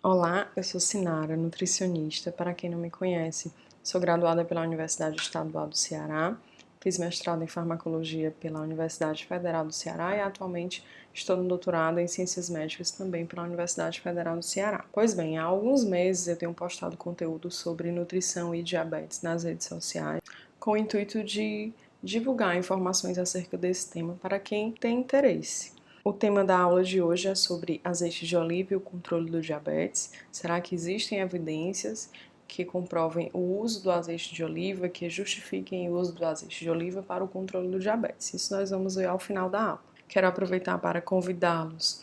Olá, eu sou Sinara, nutricionista. Para quem não me conhece, sou graduada pela Universidade Estadual do Ceará, fiz mestrado em farmacologia pela Universidade Federal do Ceará e atualmente estou no doutorado em ciências médicas também pela Universidade Federal do Ceará. Pois bem, há alguns meses eu tenho postado conteúdo sobre nutrição e diabetes nas redes sociais, com o intuito de divulgar informações acerca desse tema para quem tem interesse. O tema da aula de hoje é sobre azeite de oliva e o controle do diabetes. Será que existem evidências que comprovem o uso do azeite de oliva, que justifiquem o uso do azeite de oliva para o controle do diabetes? Isso nós vamos ver ao final da aula. Quero aproveitar para convidá-los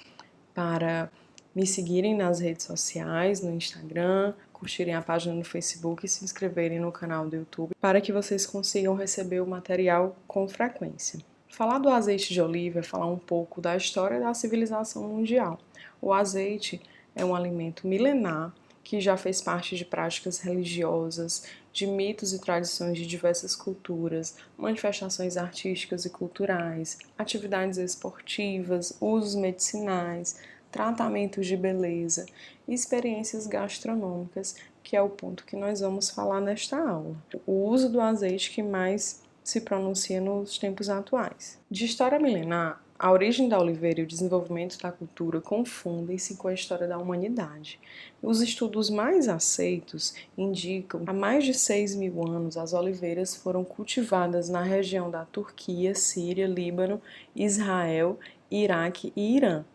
para me seguirem nas redes sociais, no Instagram, curtirem a página no Facebook e se inscreverem no canal do YouTube para que vocês consigam receber o material com frequência. Falar do azeite de oliva é falar um pouco da história da civilização mundial. O azeite é um alimento milenar que já fez parte de práticas religiosas, de mitos e tradições de diversas culturas, manifestações artísticas e culturais, atividades esportivas, usos medicinais, tratamentos de beleza e experiências gastronômicas, que é o ponto que nós vamos falar nesta aula. O uso do azeite que mais se pronuncia nos tempos atuais. De história milenar, a origem da oliveira e o desenvolvimento da cultura confundem-se com a história da humanidade. Os estudos mais aceitos indicam que há mais de 6.000 anos as oliveiras foram cultivadas na região da Turquia, Síria, Líbano, Israel, Iraque e Irã.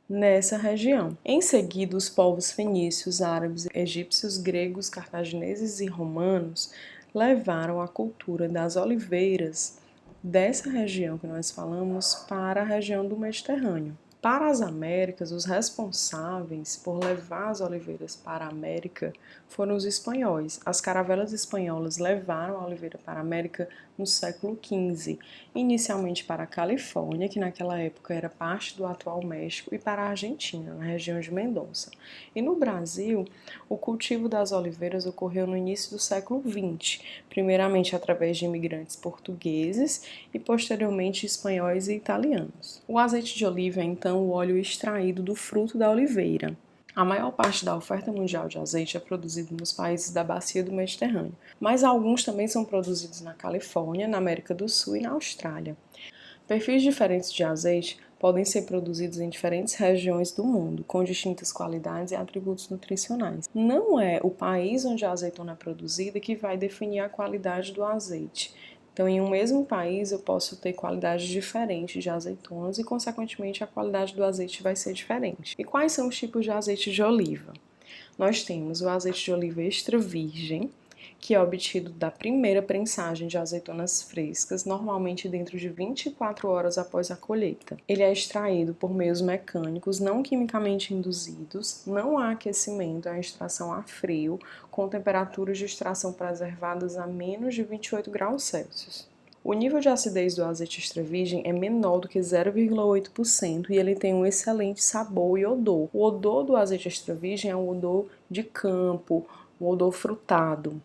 Nessa região. Em seguida, os povos fenícios, árabes, egípcios, gregos, cartagineses e romanos levaram a cultura das oliveiras dessa região que nós falamos para a região do Mediterrâneo. Para as Américas, os responsáveis por levar as oliveiras para a América foram os espanhóis. As caravelas espanholas levaram a oliveira para a América no século XV, inicialmente para a Califórnia, que naquela época era parte do atual México, e para a Argentina, na região de Mendoza. E no Brasil, o cultivo das oliveiras ocorreu no início do século XX, primeiramente através de imigrantes portugueses e posteriormente espanhóis e italianos. O azeite de oliva é então o óleo extraído do fruto da oliveira. A maior parte da oferta mundial de azeite é produzida nos países da bacia do Mediterrâneo, mas alguns também são produzidos na Califórnia, na América do Sul e na Austrália. Perfis diferentes de azeite podem ser produzidos em diferentes regiões do mundo, com distintas qualidades e atributos nutricionais. Não é o país onde a azeitona é produzida que vai definir a qualidade do azeite. Então, em um mesmo país, eu posso ter qualidades diferentes de azeitonas e, consequentemente, a qualidade do azeite vai ser diferente. E quais são os tipos de azeite de oliva? Nós temos o azeite de oliva extra virgem, que é obtido da primeira prensagem de azeitonas frescas, normalmente dentro de 24 horas após a colheita. Ele é extraído por meios mecânicos, não quimicamente induzidos, não há aquecimento, é a extração a frio, com temperaturas de extração preservadas a menos de 28 graus Celsius. O nível de acidez do azeite extra virgem é menor do que 0,8% e ele tem um excelente sabor e odor. O odor do azeite extra virgem é um odor de campo, um odor frutado.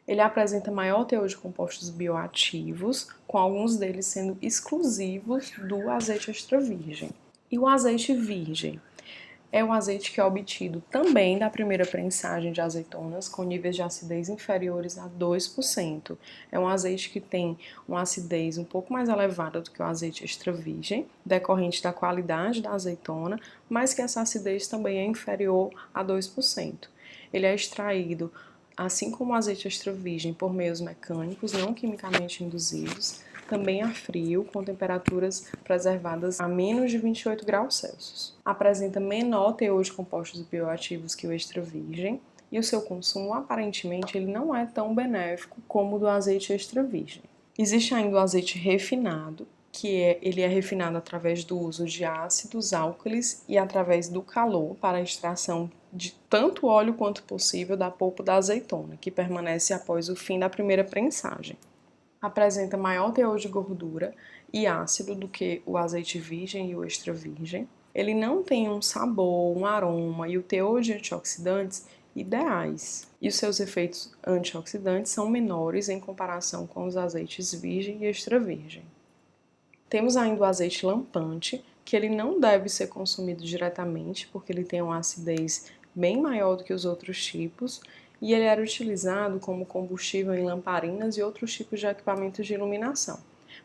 Ele apresenta maior teor de compostos bioativos, com alguns deles sendo exclusivos do azeite extra virgem. E o azeite virgem é o azeite que é obtido também da primeira prensagem de azeitonas, com níveis de acidez inferiores a 2%. É um azeite que tem uma acidez um pouco mais elevada do que o azeite extra virgem, decorrente da qualidade da azeitona, mas que essa acidez também é inferior a 2%. Ele é extraído, assim como o azeite extra virgem, por meios mecânicos, não quimicamente induzidos, também a frio, com temperaturas preservadas a menos de 28 graus Celsius. Apresenta menor teor de compostos bioativos que o extra virgem e o seu consumo, aparentemente, ele não é tão benéfico como o do azeite extra virgem. Existe ainda o azeite refinado, ele é refinado através do uso de ácidos, álcalis e através do calor para a extração de tanto óleo quanto possível da polpa da azeitona, que permanece após o fim da primeira prensagem. Apresenta maior teor de gordura e ácido do que o azeite virgem e o extra virgem. Ele não tem um sabor, um aroma e o teor de antioxidantes ideais. E os seus efeitos antioxidantes são menores em comparação com os azeites virgem e extra virgem. Temos ainda o azeite lampante, que ele não deve ser consumido diretamente, porque ele tem uma acidez bem maior do que os outros tipos, e ele era utilizado como combustível em lamparinas e outros tipos de equipamentos de iluminação.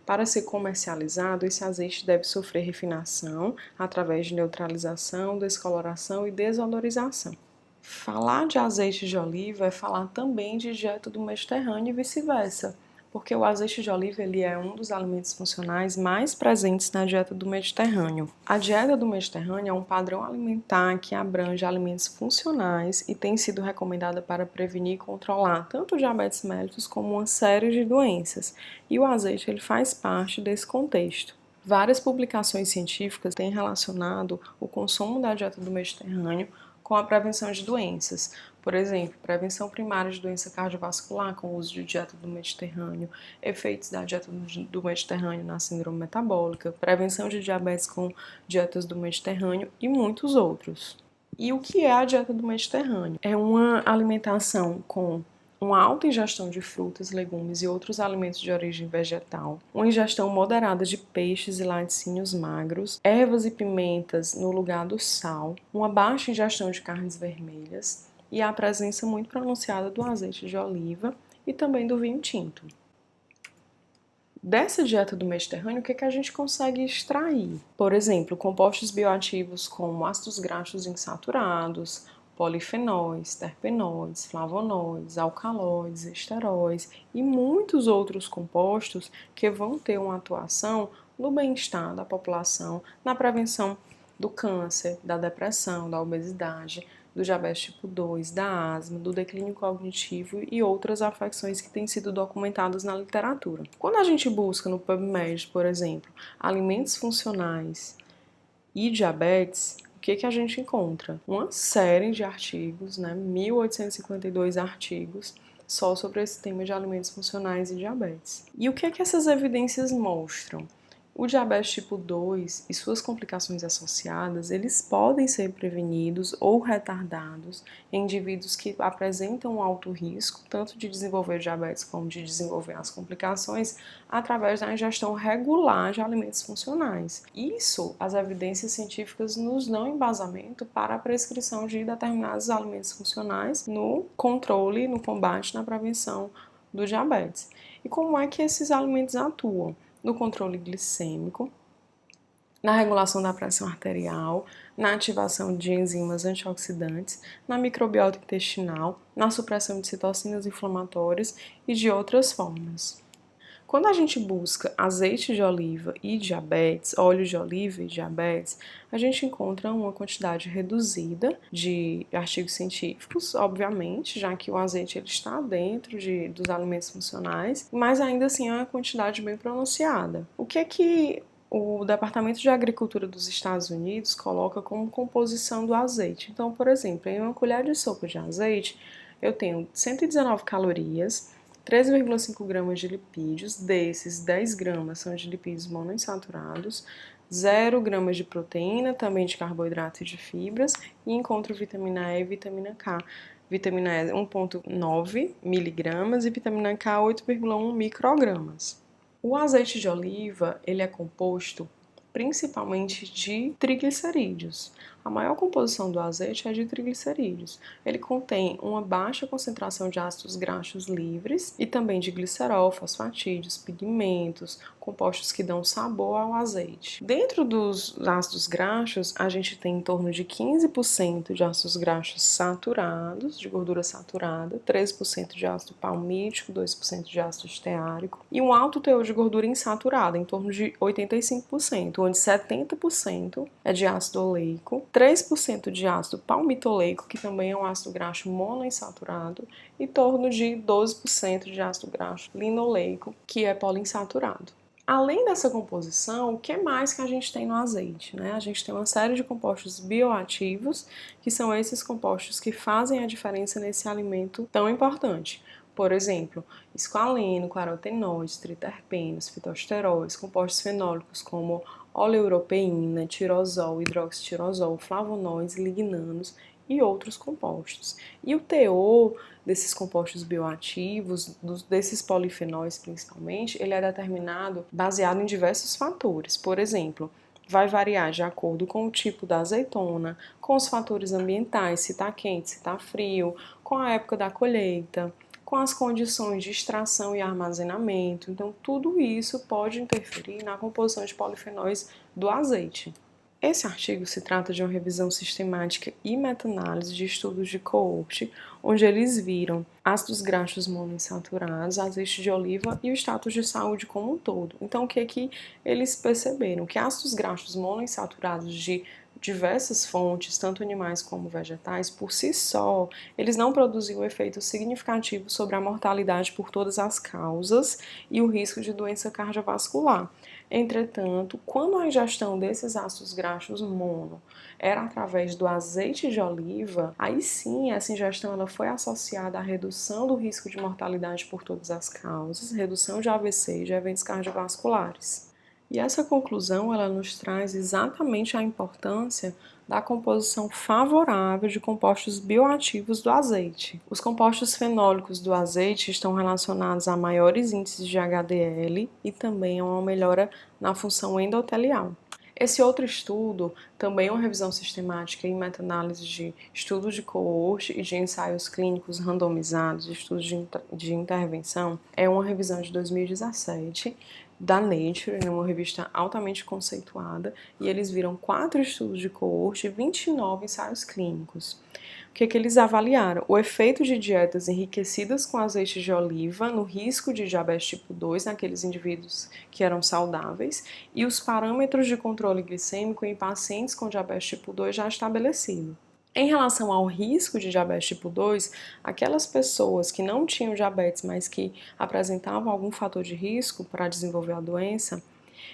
Para ser comercializado, esse azeite deve sofrer refinação através de neutralização, descoloração e desodorização. Falar de azeite de oliva é falar também de dieta do Mediterrâneo e vice-versa, porque o azeite de oliva ele é um dos alimentos funcionais mais presentes na dieta do Mediterrâneo. A dieta do Mediterrâneo é um padrão alimentar que abrange alimentos funcionais e tem sido recomendada para prevenir e controlar tanto o diabetes mellitus como uma série de doenças, e o azeite ele faz parte desse contexto. Várias publicações científicas têm relacionado o consumo da dieta do Mediterrâneo com a prevenção de doenças. Por exemplo, prevenção primária de doença cardiovascular com o uso de dieta do Mediterrâneo, efeitos da dieta do Mediterrâneo na síndrome metabólica, prevenção de diabetes com dietas do Mediterrâneo e muitos outros. E o que é a dieta do Mediterrâneo? É uma alimentação com uma alta ingestão de frutas, legumes e outros alimentos de origem vegetal, uma ingestão moderada de peixes e laticínios magros, ervas e pimentas no lugar do sal, uma baixa ingestão de carnes vermelhas e a presença muito pronunciada do azeite de oliva e também do vinho tinto. Dessa dieta do Mediterrâneo, o que a gente consegue extrair? Por exemplo, compostos bioativos como ácidos graxos insaturados, polifenóis, terpenoides, flavonoides, alcaloides, esteróis e muitos outros compostos que vão ter uma atuação no bem-estar da população, na prevenção do câncer, da depressão, da obesidade, do diabetes tipo 2, da asma, do declínio cognitivo e outras afecções que têm sido documentadas na literatura. Quando a gente busca no PubMed, por exemplo, alimentos funcionais e diabetes, o que a gente encontra? Uma série de artigos, 1.852 artigos, só sobre esse tema de alimentos funcionais e diabetes. E o que essas evidências mostram? O diabetes tipo 2 e suas complicações associadas, eles podem ser prevenidos ou retardados em indivíduos que apresentam um alto risco, tanto de desenvolver diabetes como de desenvolver as complicações, através da ingestão regular de alimentos funcionais. Isso, as evidências científicas nos dão embasamento para a prescrição de determinados alimentos funcionais no controle, no combate, na prevenção do diabetes. E como é que esses alimentos atuam? No controle glicêmico, na regulação da pressão arterial, na ativação de enzimas antioxidantes, na microbiota intestinal, na supressão de citocinas inflamatórias e de outras formas. Quando a gente busca azeite de oliva e diabetes, óleo de oliva e diabetes, a gente encontra uma quantidade reduzida de artigos científicos, obviamente, já que o azeite ele está dentro dos alimentos funcionais, mas ainda assim é uma quantidade bem pronunciada. O que o Departamento de Agricultura dos Estados Unidos coloca como composição do azeite? Então, por exemplo, em uma colher de sopa de azeite, eu tenho 119 calorias, 3,5 gramas de lipídios, desses 10 gramas são de lipídios monoinsaturados, 0 gramas de proteína, também de carboidrato e de fibras, e encontro vitamina E e vitamina K. Vitamina E 1,9 miligramas e vitamina K 8,1 microgramas. O azeite de oliva ele é composto principalmente de triglicerídeos. A maior composição do azeite é de triglicerídeos. Ele contém uma baixa concentração de ácidos graxos livres e também de glicerol, fosfatídeos, pigmentos, compostos que dão sabor ao azeite. Dentro dos ácidos graxos, a gente tem em torno de 15% de ácidos graxos saturados, de gordura saturada, 13% de ácido palmítico, 2% de ácido esteárico e um alto teor de gordura insaturada, em torno de 85%, onde 70% é de ácido oleico, 3% de ácido palmitoleico, que também é um ácido graxo monoinsaturado, e em torno de 12% de ácido graxo linoleico, que é poliinsaturado. Além dessa composição, o que mais que a gente tem no azeite? A gente tem uma série de compostos bioativos, que são esses compostos que fazem a diferença nesse alimento tão importante. Por exemplo, esqualeno, carotenoides, triterpenos, fitosteróis, compostos fenólicos como oleoeuropeína, tirosol, hidroxitirosol, flavonoides, lignanos e outros compostos. E o teor desses compostos bioativos, desses polifenóis principalmente, ele é determinado baseado em diversos fatores. Por exemplo, vai variar de acordo com o tipo da azeitona, com os fatores ambientais, se está quente, se está frio, com a época da colheita, com as condições de extração e armazenamento. Então, tudo isso pode interferir na composição de polifenóis do azeite. Esse artigo se trata de uma revisão sistemática e meta-análise de estudos de coorte, onde eles viram ácidos graxos monoinsaturados, azeite de oliva e o status de saúde como um todo. Então, o que eles perceberam? Que ácidos graxos monoinsaturados de diversas fontes, tanto animais como vegetais, por si só, eles não produziam efeito significativo sobre a mortalidade por todas as causas e o risco de doença cardiovascular. Entretanto, quando a ingestão desses ácidos graxos mono era através do azeite de oliva, aí sim essa ingestão ela foi associada à redução do risco de mortalidade por todas as causas, redução de AVC e de eventos cardiovasculares. E essa conclusão ela nos traz exatamente a importância da composição favorável de compostos bioativos do azeite. Os compostos fenólicos do azeite estão relacionados a maiores índices de HDL e também a uma melhora na função endotelial. Esse outro estudo, também uma revisão sistemática e meta-análise de estudos de coorte e de ensaios clínicos randomizados, estudos de intervenção, é uma revisão de 2017 da Nature, uma revista altamente conceituada, e eles viram 4 estudos de coorte e 29 ensaios clínicos. O que eles avaliaram? O efeito de dietas enriquecidas com azeite de oliva no risco de diabetes tipo 2 naqueles indivíduos que eram saudáveis e os parâmetros de controle glicêmico em pacientes com diabetes tipo 2 já estabelecido. Em relação ao risco de diabetes tipo 2, aquelas pessoas que não tinham diabetes, mas que apresentavam algum fator de risco para desenvolver a doença,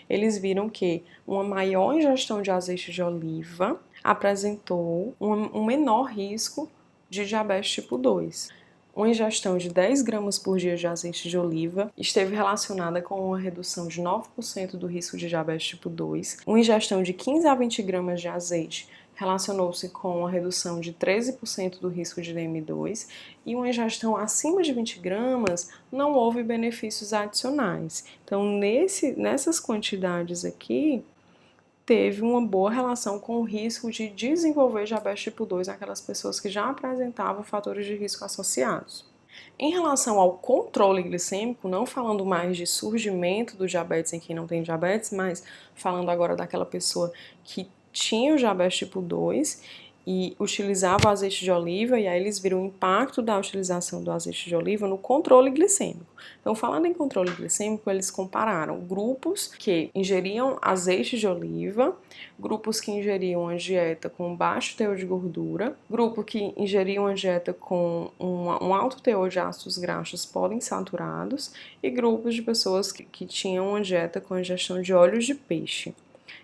eles viram que uma maior ingestão de azeite de oliva apresentou um menor risco de diabetes tipo 2. Uma ingestão de 10 gramas por dia de azeite de oliva esteve relacionada com uma redução de 9% do risco de diabetes tipo 2. Uma ingestão de 15 a 20 gramas de azeite relacionou-se com uma redução de 13% do risco de DM2 e uma ingestão acima de 20 gramas não houve benefícios adicionais. Então, nessas quantidades aqui, teve uma boa relação com o risco de desenvolver diabetes tipo 2 naquelas pessoas que já apresentavam fatores de risco associados. Em relação ao controle glicêmico, não falando mais de surgimento do diabetes em quem não tem diabetes, mas falando agora daquela pessoa que tinha o diabetes tipo 2 e utilizava o azeite de oliva, e aí eles viram o impacto da utilização do azeite de oliva no controle glicêmico. Então, falando em controle glicêmico, eles compararam grupos que ingeriam azeite de oliva, grupos que ingeriam uma dieta com baixo teor de gordura, grupo que ingeriam uma dieta com um alto teor de ácidos graxos poliinsaturados e grupos de pessoas que tinham uma dieta com ingestão de óleos de peixe.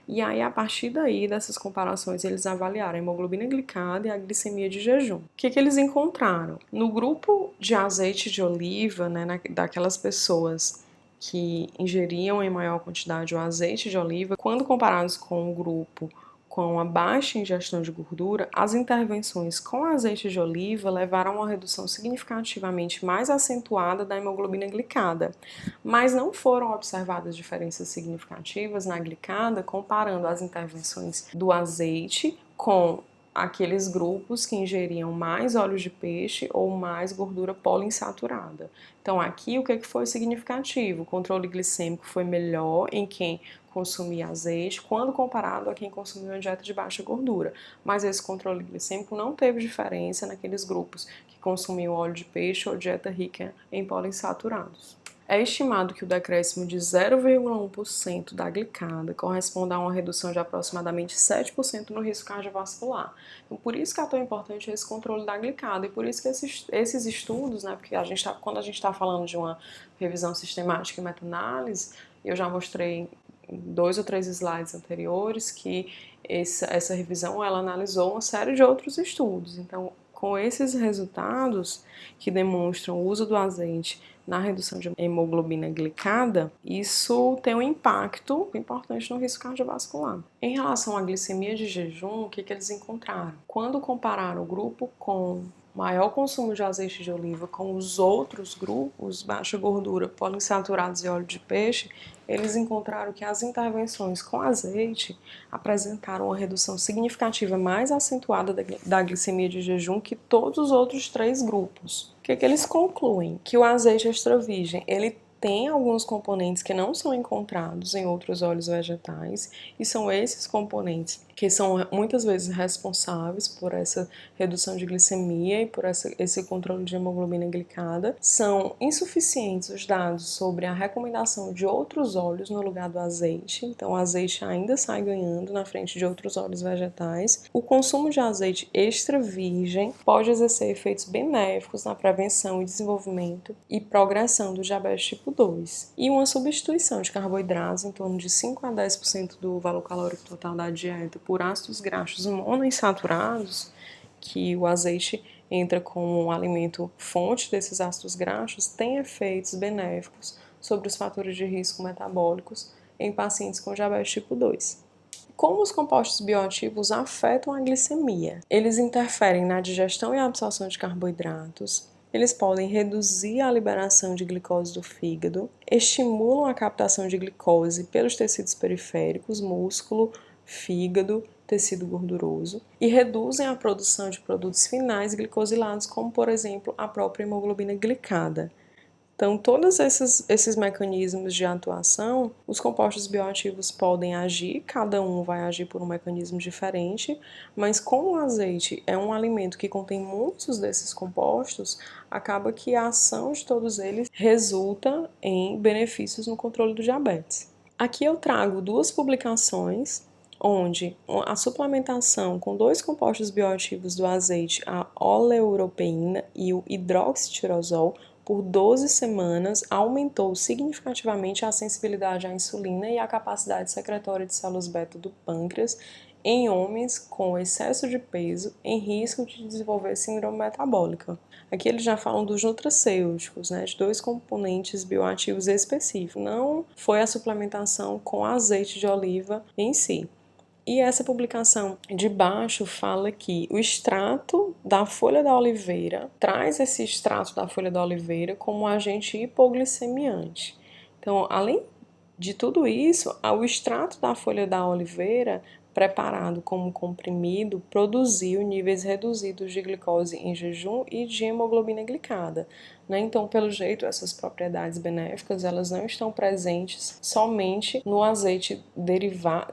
E aí, a partir daí, dessas comparações, eles avaliaram a hemoglobina glicada e a glicemia de jejum. O que eles encontraram? No grupo de azeite de oliva, né, daquelas pessoas que ingeriam em maior quantidade o azeite de oliva, quando comparados com o grupo com a baixa ingestão de gordura, as intervenções com azeite de oliva levaram a uma redução significativamente mais acentuada da hemoglobina glicada, mas não foram observadas diferenças significativas na glicada comparando as intervenções do azeite com aqueles grupos que ingeriam mais óleos de peixe ou mais gordura poliinsaturada. Então, aqui o que foi significativo? O controle glicêmico foi melhor em quem consumia azeite quando comparado a quem consumia uma dieta de baixa gordura. Mas esse controle glicêmico não teve diferença naqueles grupos que consumiam óleo de peixe ou dieta rica em poliinsaturados. É estimado que o decréscimo de 0,1% da glicada corresponde a uma redução de aproximadamente 7% no risco cardiovascular. Então, por isso que é tão importante esse controle da glicada e por isso que esses estudos, né, porque quando a gente está falando de uma revisão sistemática e meta-análise, eu já mostrei em 2 ou 3 slides anteriores que essa revisão ela analisou uma série de outros estudos. Então, com esses resultados que demonstram o uso do azeite na redução de hemoglobina glicada, isso tem um impacto importante no risco cardiovascular. Em relação à glicemia de jejum, o que eles encontraram? Quando compararam o grupo com maior consumo de azeite de oliva com os outros grupos, baixa gordura, poliinsaturados e óleo de peixe, eles encontraram que as intervenções com azeite apresentaram uma redução significativa mais acentuada da glicemia de jejum que todos os outros 3 grupos. O que eles concluem? Que o azeite extra virgem, ele tem alguns componentes que não são encontrados em outros óleos vegetais, e são esses componentes que são muitas vezes responsáveis por essa redução de glicemia e por esse controle de hemoglobina glicada. São insuficientes os dados sobre a recomendação de outros óleos no lugar do azeite, então o azeite ainda sai ganhando na frente de outros óleos vegetais. O consumo de azeite extra virgem pode exercer efeitos benéficos na prevenção e desenvolvimento e progressão do diabetes tipo 2. E uma substituição de carboidratos em torno de 5 a 10% do valor calórico total da dieta por ácidos graxos monoinsaturados, que o azeite entra como um alimento fonte desses ácidos graxos, tem efeitos benéficos sobre os fatores de risco metabólicos em pacientes com diabetes tipo 2. Como os compostos bioativos afetam a glicemia? Eles interferem na digestão e absorção de carboidratos, eles podem reduzir a liberação de glicose do fígado, estimulam a captação de glicose pelos tecidos periféricos, músculo, fígado, tecido gorduroso, e reduzem a produção de produtos finais glicosilados, como, por exemplo, a própria hemoglobina glicada. Então, todos esses mecanismos de atuação, os compostos bioativos podem agir, cada um vai agir por um mecanismo diferente, mas como o azeite é um alimento que contém muitos desses compostos, acaba que a ação de todos eles resulta em benefícios no controle do diabetes. Aqui eu trago 2 publicações onde a suplementação com 2 compostos bioativos do azeite, a oleuropeína e o hidroxitirosol, por 12 semanas, aumentou significativamente a sensibilidade à insulina e a capacidade secretória de células beta do pâncreas em homens com excesso de peso em risco de desenvolver síndrome metabólica. Aqui eles já falam dos nutracêuticos, de 2 componentes bioativos específicos. Não foi a suplementação com azeite de oliva em si. E essa publicação de baixo fala que o extrato da folha da oliveira traz esse extrato da folha da oliveira como um agente hipoglicemiante. Então, além de tudo isso, o extrato da folha da oliveira preparado como comprimido produziu níveis reduzidos de glicose em jejum e de hemoglobina glicada. Então, pelo jeito, essas propriedades benéficas elas não estão presentes somente no azeite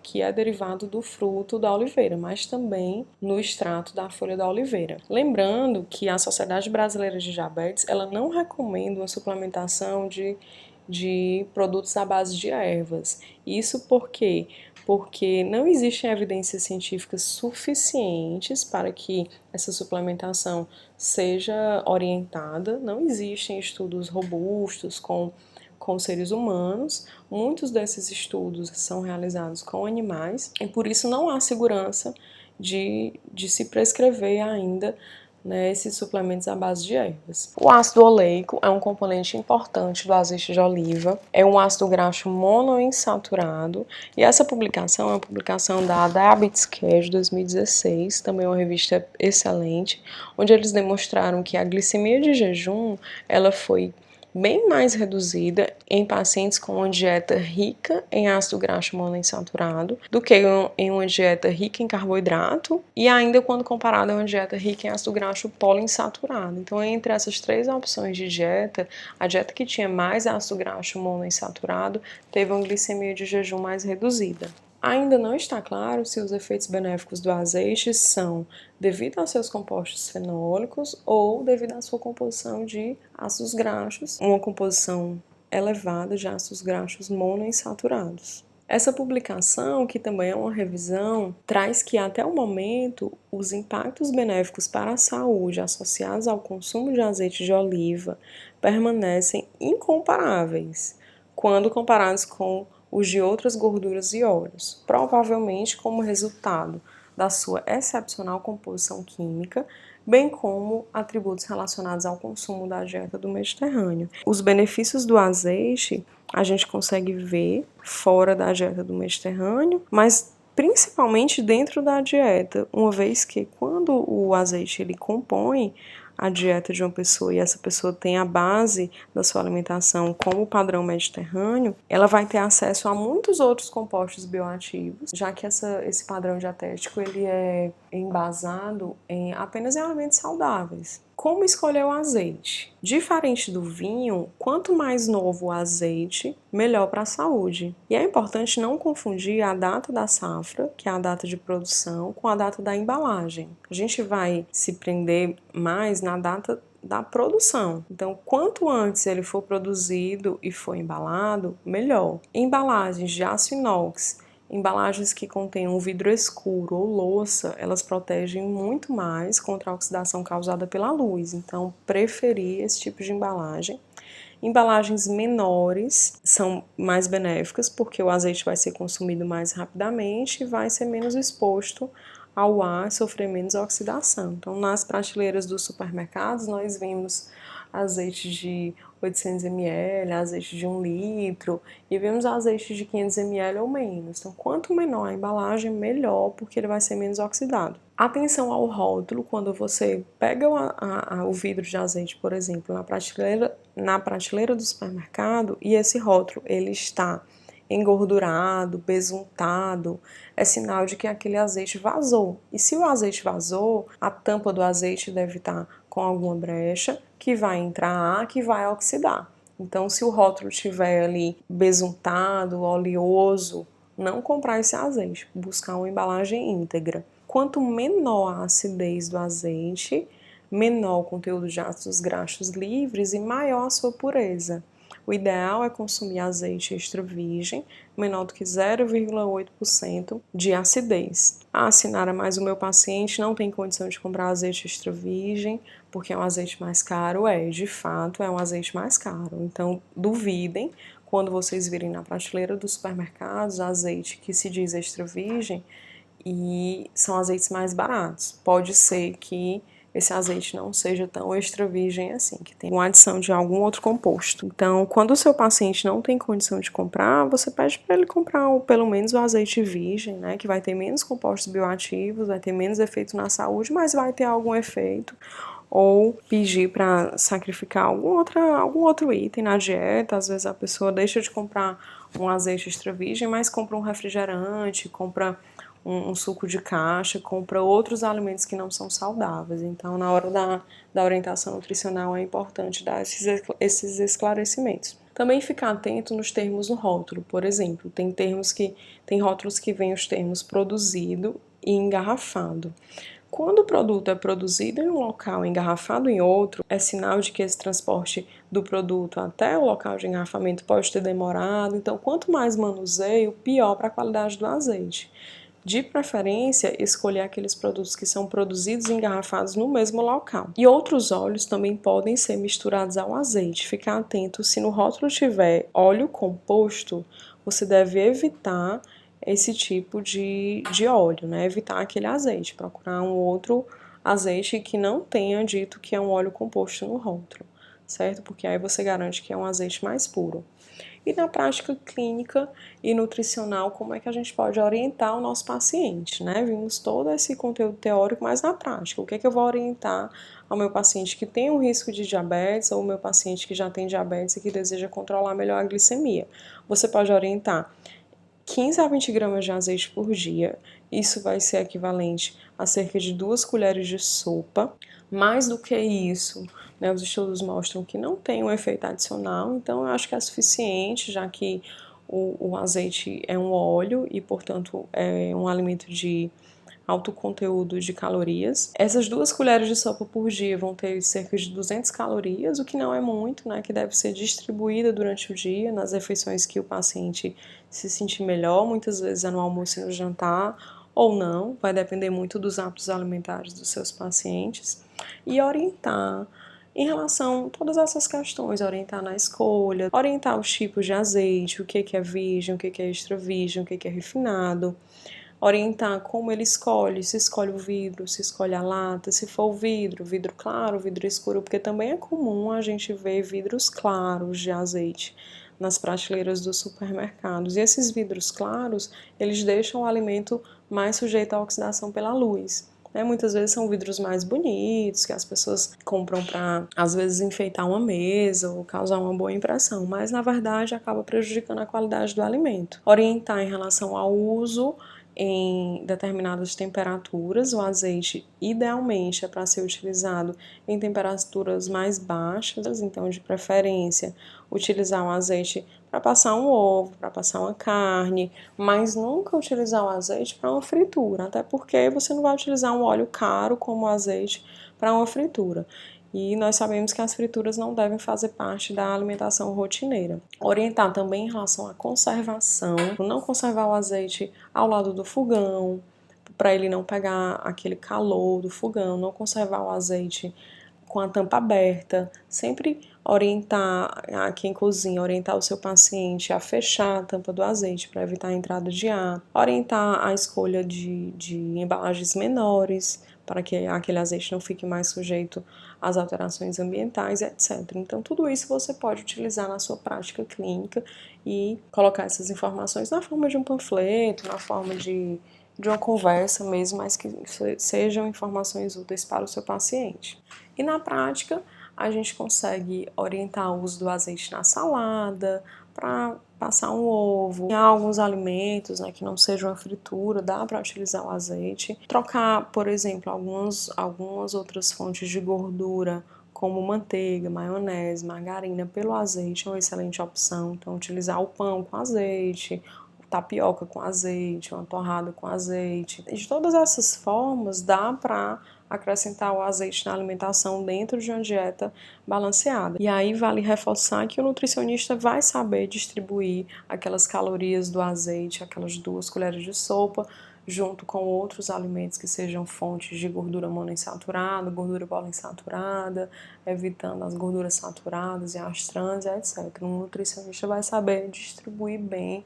que é derivado do fruto da oliveira, mas também no extrato da folha da oliveira. Lembrando que a Sociedade Brasileira de Diabetes ela não recomenda uma suplementação de produtos à base de ervas. Isso porque não existem evidências científicas suficientes para que essa suplementação seja orientada, não existem estudos robustos com seres humanos, muitos desses estudos são realizados com animais e por isso não há segurança de se prescrever ainda esses suplementos à base de ervas. O ácido oleico é um componente importante do azeite de oliva, é um ácido graxo monoinsaturado e essa publicação é uma publicação da Diabetes Care de 2016, também é uma revista excelente, onde eles demonstraram que a glicemia de jejum ela foi bem mais reduzida em pacientes com uma dieta rica em ácido graxo monoinsaturado do que em uma dieta rica em carboidrato e ainda quando comparada a uma dieta rica em ácido graxo poliinsaturado. Então, entre essas 3 opções de dieta, a dieta que tinha mais ácido graxo monoinsaturado teve uma glicemia de jejum mais reduzida. Ainda não está claro se os efeitos benéficos do azeite são devido aos seus compostos fenólicos ou devido à sua composição de ácidos graxos, uma composição elevada de ácidos graxos monoinsaturados. Essa publicação, que também é uma revisão, traz que até o momento os impactos benéficos para a saúde associados ao consumo de azeite de oliva permanecem incomparáveis quando comparados com os de outras gorduras e óleos, provavelmente como resultado da sua excepcional composição química, bem como atributos relacionados ao consumo da dieta do Mediterrâneo. Os benefícios do azeite a gente consegue ver fora da dieta do Mediterrâneo, mas principalmente dentro da dieta, uma vez que quando o azeite ele compõe a dieta de uma pessoa e essa pessoa tem a base da sua alimentação como o padrão mediterrâneo, ela vai ter acesso a muitos outros compostos bioativos, já que esse padrão dietético ele é embasado apenas em alimentos saudáveis. Como escolher o azeite? Diferente do vinho, quanto mais novo o azeite, melhor para a saúde. E é importante não confundir a data da safra, que é a data de produção, com a data da embalagem. A gente vai se prender mais na data da produção. Então, quanto antes ele for produzido e for embalado, melhor. Embalagens de aço inox, embalagens que contenham vidro escuro ou louça, elas protegem muito mais contra a oxidação causada pela luz. Então, preferir esse tipo de embalagem. Embalagens menores são mais benéficas porque o azeite vai ser consumido mais rapidamente e vai ser menos exposto ao ar, sofrer menos oxidação. Então, nas prateleiras dos supermercados, nós vemos azeite de 800 ml, azeite de 1 litro e vemos azeite de 500 ml ou menos. Então, quanto menor a embalagem, melhor, porque ele vai ser menos oxidado. Atenção ao rótulo, quando você pega o vidro de azeite, por exemplo, na prateleira do supermercado e esse rótulo ele está engordurado, besuntado, é sinal de que aquele azeite vazou. E se o azeite vazou, a tampa do azeite deve estar com alguma brecha, que vai entrar ar, que vai oxidar. Então, se o rótulo estiver ali besuntado, oleoso, não comprar esse azeite, buscar uma embalagem íntegra. Quanto menor a acidez do azeite, menor o conteúdo de ácidos graxos livres e maior a sua pureza. O ideal é consumir azeite extra virgem, menor do que 0,8% de acidez. Sinara, mas o meu paciente não tem condição de comprar azeite extra virgem, porque é um azeite mais caro. De fato, é um azeite mais caro. Então, duvidem, quando vocês virem na prateleira dos supermercados, azeite que se diz extra virgem, e são azeites mais baratos. Pode ser que esse azeite não seja tão extra virgem assim, que tem uma adição de algum outro composto. Então, quando o seu paciente não tem condição de comprar, você pede para ele comprar pelo menos o azeite virgem, né, que vai ter menos compostos bioativos, vai ter menos efeito na saúde, mas vai ter algum efeito. Ou pedir para sacrificar algum outro item na dieta. Às vezes a pessoa deixa de comprar um azeite extra virgem, mas compra um refrigerante, compra um suco de caixa, compra outros alimentos que não são saudáveis. Então, na hora da orientação nutricional é importante dar esses esclarecimentos. Também ficar atento nos termos no rótulo. Por exemplo, tem rótulos que vêm os termos produzido e engarrafado. Quando o produto é produzido em um local e engarrafado em outro, é sinal de que esse transporte do produto até o local de engarrafamento pode ter demorado. Então, quanto mais manuseio, pior para a qualidade do azeite. De preferência, escolher aqueles produtos que são produzidos e engarrafados no mesmo local. E outros óleos também podem ser misturados ao azeite. Ficar atento, se no rótulo tiver óleo composto, você deve evitar esse tipo de óleo, né? Evitar aquele azeite, procurar um outro azeite que não tenha dito que é um óleo composto no rótulo, certo? Porque aí você garante que é um azeite mais puro. E na prática clínica e nutricional, como é que a gente pode orientar o nosso paciente, né? Vimos todo esse conteúdo teórico, mas na prática, o que é que eu vou orientar ao meu paciente que tem um risco de diabetes ou o meu paciente que já tem diabetes e que deseja controlar melhor a glicemia? Você pode orientar 15 a 20 gramas de azeite por dia, isso vai ser equivalente a cerca de 2 colheres de sopa. Mais do que isso, né, os estudos mostram que não tem um efeito adicional, então eu acho que é suficiente, já que o azeite é um óleo e, portanto, é um alimento de alto conteúdo de calorias. Essas 2 colheres de sopa por dia vão ter cerca de 200 calorias, o que não é muito, né, que deve ser distribuída durante o dia nas refeições que o paciente se sentir melhor, muitas vezes é no almoço e no jantar, ou não, vai depender muito dos hábitos alimentares dos seus pacientes. E orientar em relação a todas essas questões, orientar na escolha, orientar os tipos de azeite, o que é virgem, o que é extra virgem, o que é refinado, orientar como ele escolhe, se escolhe o vidro, se escolhe a lata, se for o vidro claro, vidro escuro, porque também é comum a gente ver vidros claros de azeite nas prateleiras dos supermercados. E esses vidros claros, eles deixam o alimento mais sujeito à oxidação pela luz. né? Muitas vezes são vidros mais bonitos, que as pessoas compram para, às vezes, enfeitar uma mesa ou causar uma boa impressão, mas na verdade acaba prejudicando a qualidade do alimento. Orientar em relação ao uso em determinadas temperaturas. O azeite, idealmente, é para ser utilizado em temperaturas mais baixas, então, de preferência, utilizar o azeite para passar um ovo, para passar uma carne, mas nunca utilizar o azeite para uma fritura, até porque você não vai utilizar um óleo caro como o azeite para uma fritura. E nós sabemos que as frituras não devem fazer parte da alimentação rotineira. Orientar também em relação à conservação, não conservar o azeite ao lado do fogão, para ele não pegar aquele calor do fogão, não conservar o azeite com a tampa aberta, sempre orientar a quem cozinha, orientar o seu paciente a fechar a tampa do azeite para evitar a entrada de ar, orientar a escolha de embalagens menores, para que aquele azeite não fique mais sujeito às alterações ambientais, etc. Então, tudo isso você pode utilizar na sua prática clínica e colocar essas informações na forma de um panfleto, na forma de uma conversa mesmo, mas que sejam informações úteis para o seu paciente. E na prática, a gente consegue orientar o uso do azeite na salada, para passar um ovo. Em alguns alimentos, né, que não sejam a fritura, dá para utilizar o azeite. Trocar, por exemplo, algumas outras fontes de gordura, como manteiga, maionese, margarina, pelo azeite é uma excelente opção. Então, utilizar o pão com azeite, tapioca com azeite, uma torrada com azeite. De todas essas formas, dá para acrescentar o azeite na alimentação dentro de uma dieta balanceada. E aí vale reforçar que o nutricionista vai saber distribuir aquelas calorias do azeite, aquelas 2 colheres de sopa, junto com outros alimentos que sejam fontes de gordura monoinsaturada, gordura poliinsaturada, evitando as gorduras saturadas e as trans, etc. O nutricionista vai saber distribuir bem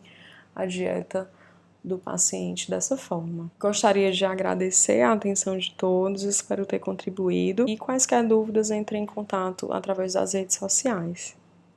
a dieta do paciente dessa forma. Gostaria de agradecer a atenção de todos, espero ter contribuído e quaisquer dúvidas, entre em contato através das redes sociais.